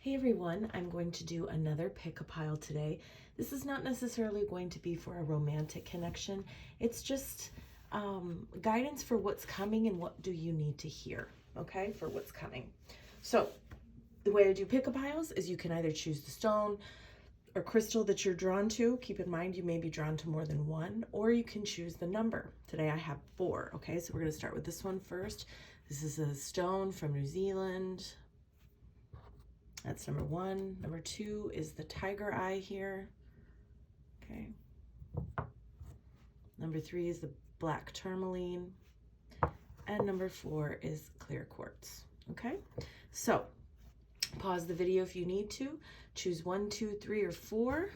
Hey everyone, I'm going to do another pick a pile today. This is not necessarily going to be for a romantic connection. It's just guidance for what's coming and what do you need to hear, okay, for what's coming. So the way I do pick a piles is you can either choose the stone or crystal that you're drawn to. Keep in mind you may be drawn to more than one, or you can choose the number. Today I have 4, okay? So we're going to start with this one first. This is a stone from New Zealand. That's number 1. Number 2 is the tiger eye here. Okay. Number 3 is the black tourmaline. And number 4 is clear quartz. Okay. So pause the video if you need to. Choose 1, 2, 3, or 4.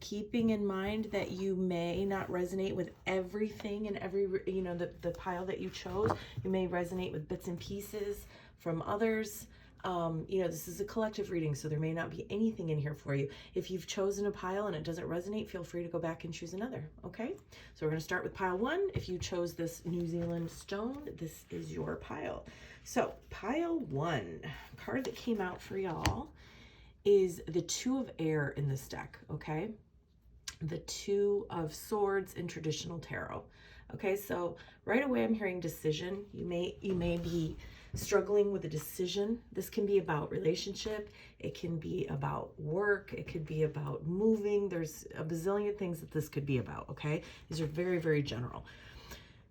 Keeping in mind that you may not resonate with everything and every, the pile that you chose. You may resonate with bits and pieces from others. This is a collective reading, so there may not be anything in here for you. If you've chosen a pile and it doesn't resonate, feel free to go back and choose another, okay? So we're going to start with pile 1. If you chose this New Zealand stone, this is your pile. So pile 1, card that came out for y'all is the 2 of air in this deck, okay? The 2 of swords in traditional tarot. Okay, so right away I'm hearing decision. You may be struggling with a decision. This can be about relationship. It can be about work. It could be about moving. There's a bazillion things that this could be about, okay? These are very, very general.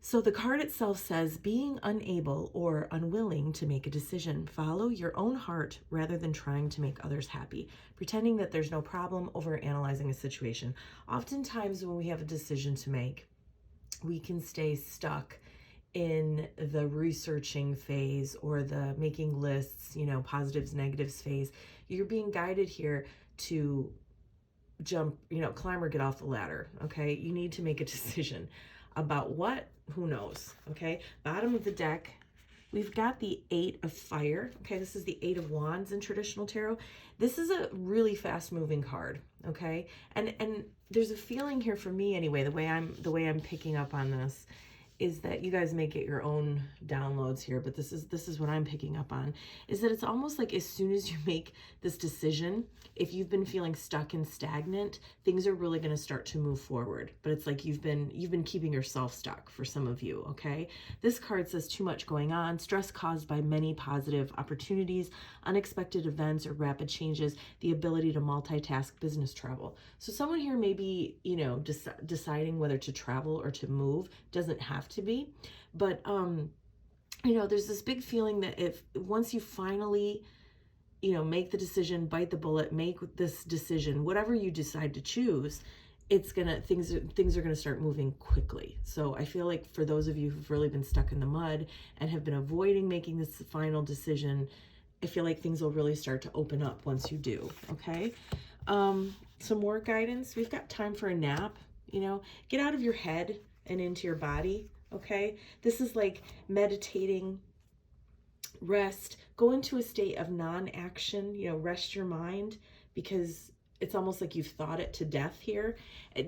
So the card itself says, being unable or unwilling to make a decision. Follow your own heart rather than trying to make others happy. Pretending that there's no problem over analyzing a situation. Oftentimes when we have a decision to make, we can stay stuck in the researching phase or the making lists, positives, negatives phase. You're being guided here to jump, climb or get off the ladder, okay? You need to make a decision about what, who knows, okay? Bottom of the deck, we've got the 8 of fire, okay? This is the 8 of wands in traditional tarot. This is a really fast moving card, okay? And there's a feeling here for me anyway, the way I'm picking up on this is that you guys may get your own downloads here, but this is what I'm picking up on, is that it's almost like as soon as you make this decision, if you've been feeling stuck and stagnant, things are really going to start to move forward. But it's like you've been keeping yourself stuck for some of you, okay? This card says too much going on, stress caused by many positive opportunities, unexpected events or rapid changes, the ability to multitask, business travel. So someone here may be, deciding whether to travel or to move. Doesn't have to be, but there's this big feeling that if once you finally make the decision, bite the bullet, make this decision, whatever you decide to choose, things are gonna start moving quickly. So I feel like for those of you who've really been stuck in the mud and have been avoiding making this final decision, I feel like things will really start to open up once you do, okay? Some more guidance. We've got time for a nap, get out of your head and into your body, okay? This is like meditating, rest, go into a state of non-action, rest your mind, because it's almost like you've thought it to death here.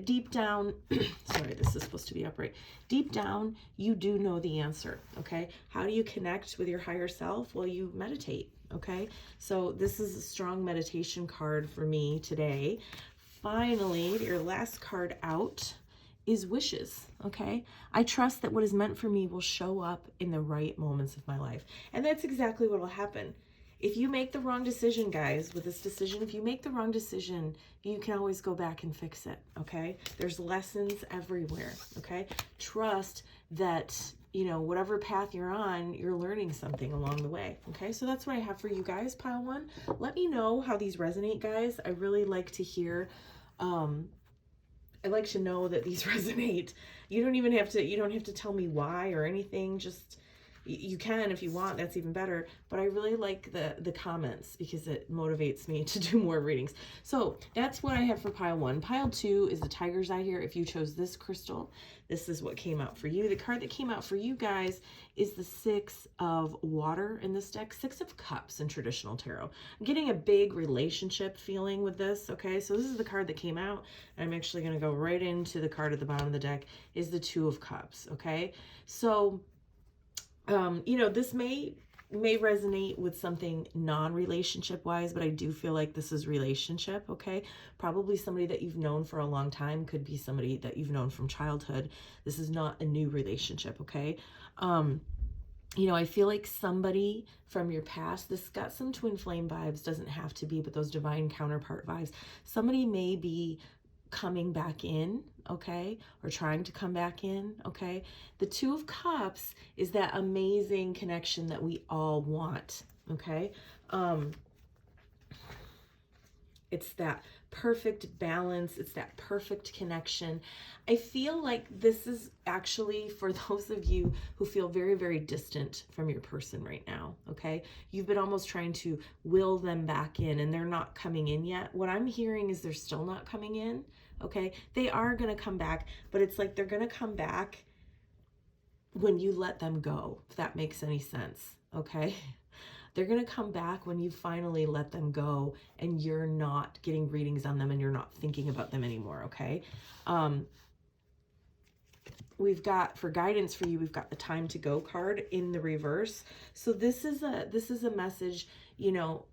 Deep down, sorry, this is supposed to be upright. Deep down, you do know the answer, okay? How do you connect with your higher self? Well, you meditate, okay? So this is a strong meditation card for me today. Finally, your last card out is wishes, okay? I trust that what is meant for me will show up in the right moments of my life. And that's exactly what will happen. If you make the wrong decision, guys, with this decision, if you make the wrong decision, you can always go back and fix it, okay? There's lessons everywhere, okay? Trust that, whatever path you're on, you're learning something along the way, okay? So that's what I have for you guys, pile 1. Let me know how these resonate, guys. I really like to hear, I like to know that these resonate. You don't have to tell me why or anything. Just, you can if you want, that's even better. But I really like the comments because it motivates me to do more readings. So that's what I have for pile 1. Pile 2 is the tiger's eye here. If you chose this crystal, this is what came out for you. The card that came out for you guys is the 6 of water in this deck, 6 of cups in traditional tarot. I'm getting a big relationship feeling with this, okay? So this is the card that came out. I'm actually going to go right into the card at the bottom of the deck, is the 2 of cups, okay? So, this may may resonate with something non-relationship wise, but I do feel like this is relationship, okay? Probably somebody that you've known for a long time, could be somebody that you've known from childhood. This is not a new relationship, okay? You know, I feel like somebody from your past, this got some twin flame vibes, doesn't have to be, but those divine counterpart vibes. Somebody may be coming back in, okay, or trying to come back in, okay. The Two of Cups is that amazing connection that we all want, okay. It's that perfect balance. It's that perfect connection. I feel like this is actually for those of you who feel very, very distant from your person right now, okay? You've been almost trying to will them back in and they're not coming in yet. What I'm hearing is they're still not coming in, okay? They are going to come back, but it's like they're going to come back when you let them go, if that makes any sense, okay? They're going to come back when you finally let them go and you're not getting readings on them and you're not thinking about them anymore, okay? We've got, for guidance for you, we've got the Time to Go card in the reverse. So this is a message, you know,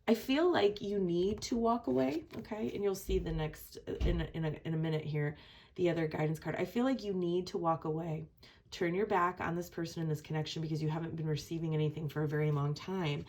I feel like you need to walk away, okay? And you'll see the next, in a minute here, the other guidance card. I feel like you need to walk away. Turn your back on this person and this connection because you haven't been receiving anything for a very long time.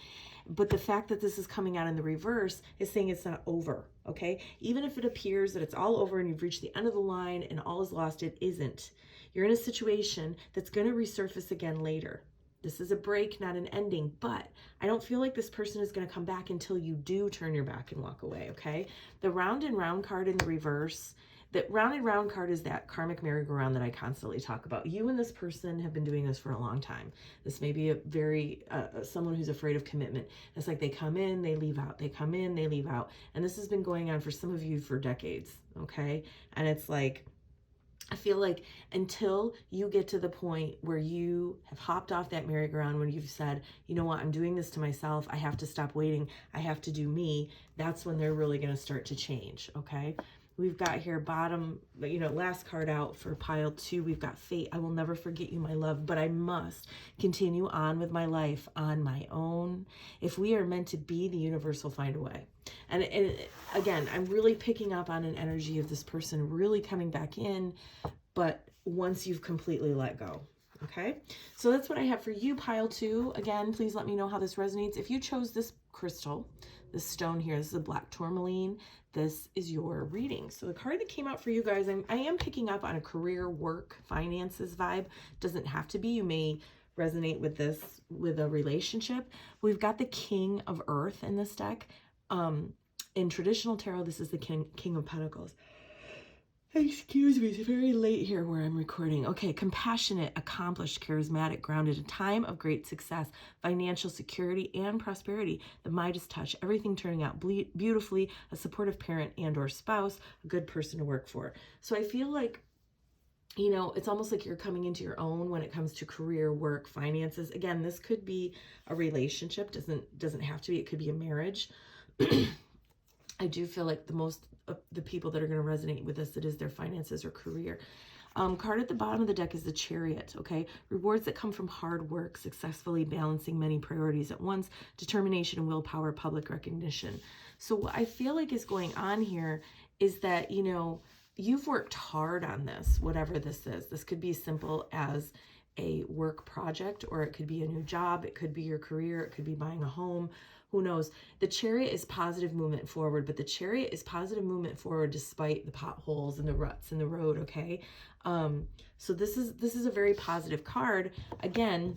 But the fact that this is coming out in the reverse is saying it's not over, okay? Even if it appears that it's all over and you've reached the end of the line and all is lost, it isn't. You're in a situation that's going to resurface again later. This is a break, not an ending, but I don't feel like this person is going to come back until you do turn your back and walk away, okay? The Round and Round card in the reverse, that Round and Round card is that karmic merry-go-round that I constantly talk about. You and this person have been doing this for a long time. This may be a very, someone who's afraid of commitment. It's like they come in, they leave out. They come in, they leave out. And this has been going on for some of you for decades, okay? And it's like, I feel like until you get to the point where you have hopped off that merry-go-round, when you've said, you know what, I'm doing this to myself, I have to stop waiting, I have to do me, that's when they're really going to start to change, okay? We've got here bottom, you know, last card out for pile 2. We've got Fate. I will never forget you, my love, but I must continue on with my life on my own. If we are meant to be, the universe will find a way. And again, I'm really picking up on an energy of this person really coming back in, but once you've completely let go. Okay, so that's what I have for you, pile 2. Again, please let me know how this resonates. If you chose this crystal, this stone here, this is a black tourmaline, this is your reading. So the card that came out for you guys, I am picking up on a career, work, finances vibe. Doesn't have to be. You may resonate with this with a relationship. We've got the King of Earth in this deck. In traditional tarot, this is the King of Pentacles. Excuse me, it's very late here where I'm recording. Okay, compassionate, accomplished, charismatic, grounded, a time of great success, financial security and prosperity, the Midas touch, everything turning out beautifully, a supportive parent and or spouse, a good person to work for. So I feel like, you know, it's almost like you're coming into your own when it comes to career, work, finances. Again, this could be a relationship, doesn't have to be, it could be a marriage. I do feel like the most of the people that are going to resonate with this, it is their finances or career. Card at the bottom of the deck is the Chariot, okay? Rewards that come from hard work, successfully balancing many priorities at once, determination and willpower, public recognition. So what I feel like is going on here is that, you know, you've worked hard on this, whatever this is. This could be as simple as a work project, or it could be a new job. It could be your career. It could be buying a home. Who knows? The Chariot is positive movement forward, but the Chariot is positive movement forward despite the potholes and the ruts in the road, okay? So this is a very positive card. Again,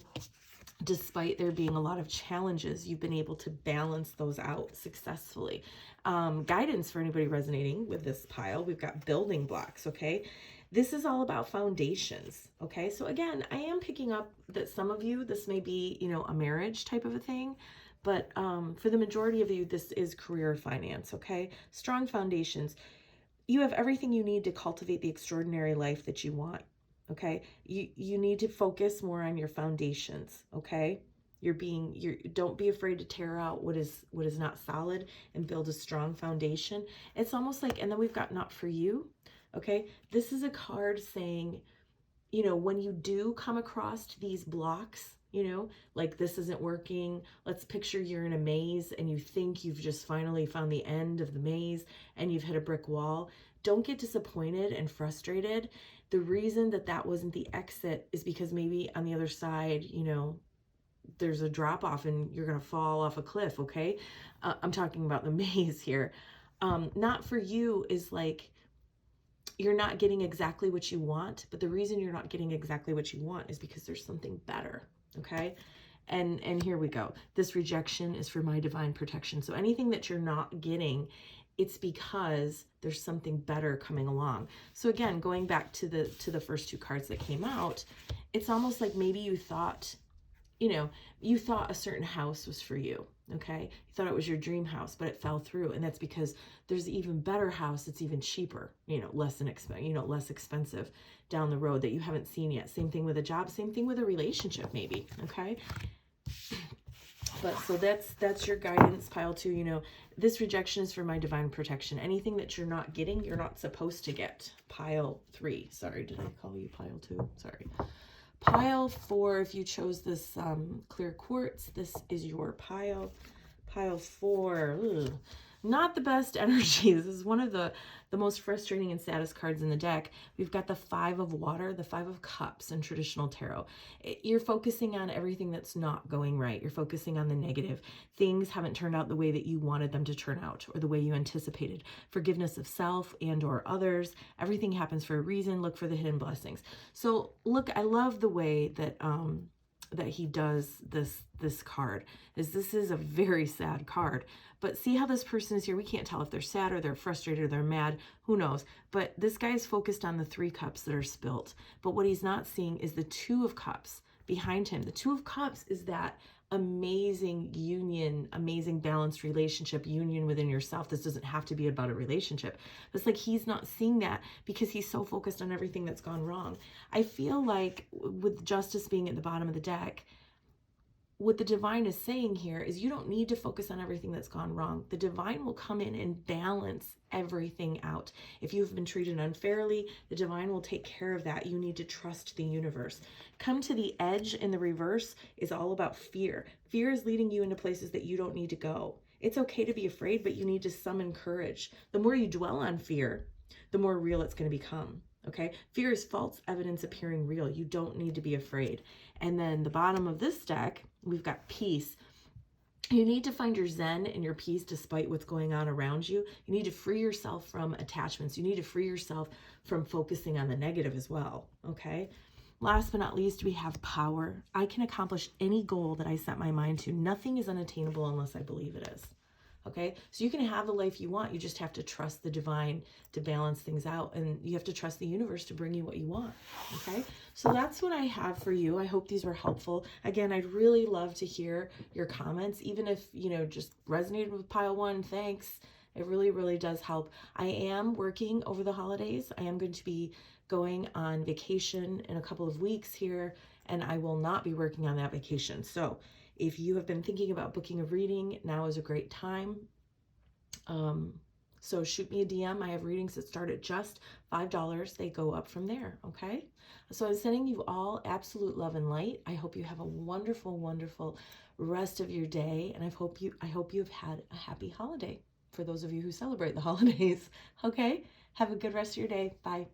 despite there being a lot of challenges, you've been able to balance those out successfully. Guidance for anybody resonating with this pile, we've got building blocks, okay? This is all about foundations, okay? So again, I am picking up that some of you, this may be, you know, a marriage type of a thing, but for the majority of you, this is career finance, okay? Strong foundations. You have everything you need to cultivate the extraordinary life that you want, okay? You need to focus more on your foundations, okay? Don't be afraid to tear out what is not solid and build a strong foundation. It's almost like, and then we've got Not For You, okay? This is a card saying, you know, when you do come across these blocks, you know, like this isn't working. Let's picture you're in a maze and you think you've just finally found the end of the maze and you've hit a brick wall. Don't get disappointed and frustrated. The reason that that wasn't the exit is because maybe on the other side, you know, there's a drop off and you're going to fall off a cliff. Okay. I'm talking about the maze here. Not for you is like, you're not getting exactly what you want, but the reason you're not getting exactly what you want is because there's something better. Okay. And here we go. This rejection is for my divine protection. So anything that you're not getting, it's because there's something better coming along. So again, going back to the first two cards that came out, it's almost like maybe you thought, you know, you thought a certain house was for you, okay? You thought it was your dream house, but it fell through. And that's because there's an even better house that's even cheaper, you know, less expensive down the road that you haven't seen yet. Same thing with a job, same thing with a relationship maybe, okay? But so that's your guidance, pile 2. You know, this rejection is for my divine protection. Anything that you're not getting, you're not supposed to get. Pile 3. Sorry, did I call you pile 2? Sorry. Pile 4, if you chose this clear quartz, this is your pile. Pile 4, ugh, not the best energy. This is one of the most frustrating and saddest cards in the deck. We've got the 5 of water, the 5 of cups in traditional tarot. You're focusing on everything that's not going right. You're focusing on the negative. Things haven't turned out the way that you wanted them to turn out or the way you anticipated. Forgiveness of self and or others. Everything happens for a reason. Look for the hidden blessings. So look, I love the way that that he does this card. This is a very sad card, but see how this person is here. We can't tell if they're sad or they're frustrated or they're mad, who knows, but this guy is focused on the 3 cups that are spilt, but what he's not seeing is the 2 of cups behind him. The 2 of cups is that amazing union, amazing balanced relationship, union within yourself. This doesn't have to be about a relationship. It's like he's not seeing that because he's so focused on everything that's gone wrong. I feel like with justice being at the bottom of the deck, what the divine is saying here is you don't need to focus on everything that's gone wrong. The divine will come in and balance everything out. If you've been treated unfairly, the divine will take care of that. You need to trust the universe. Come to the edge in the reverse is all about fear. Fear is leading you into places that you don't need to go. It's okay to be afraid, but you need to summon courage. The more you dwell on fear, the more real it's going to become. Okay? Fear is false evidence appearing real. You don't need to be afraid. And then the bottom of this deck, we've got peace. You need to find your zen and your peace despite what's going on around you. You need to free yourself from attachments. You need to free yourself from focusing on the negative as well. Okay? Last but not least, we have power. I can accomplish any goal that I set my mind to. Nothing is unattainable unless I believe it is. Okay, so you can have the life you want. You just have to trust the divine to balance things out, and you have to trust the universe to bring you what you want. Okay, so that's what I have for you. I hope these were helpful. Again, I'd really love to hear your comments, even if, you know, just resonated with pile 1, thanks. It really, really does help. I am working over the holidays. I am going to be going on vacation in a couple of weeks here, and I will not be working on that vacation. So if you have been thinking about booking a reading, now is a great time. So shoot me a DM. I have readings that start at just $5. They go up from there, okay? So I'm sending you all absolute love and light. I hope you have a wonderful, wonderful rest of your day, and I hope you've had a happy holiday for those of you who celebrate the holidays, okay? Have a good rest of your day. Bye.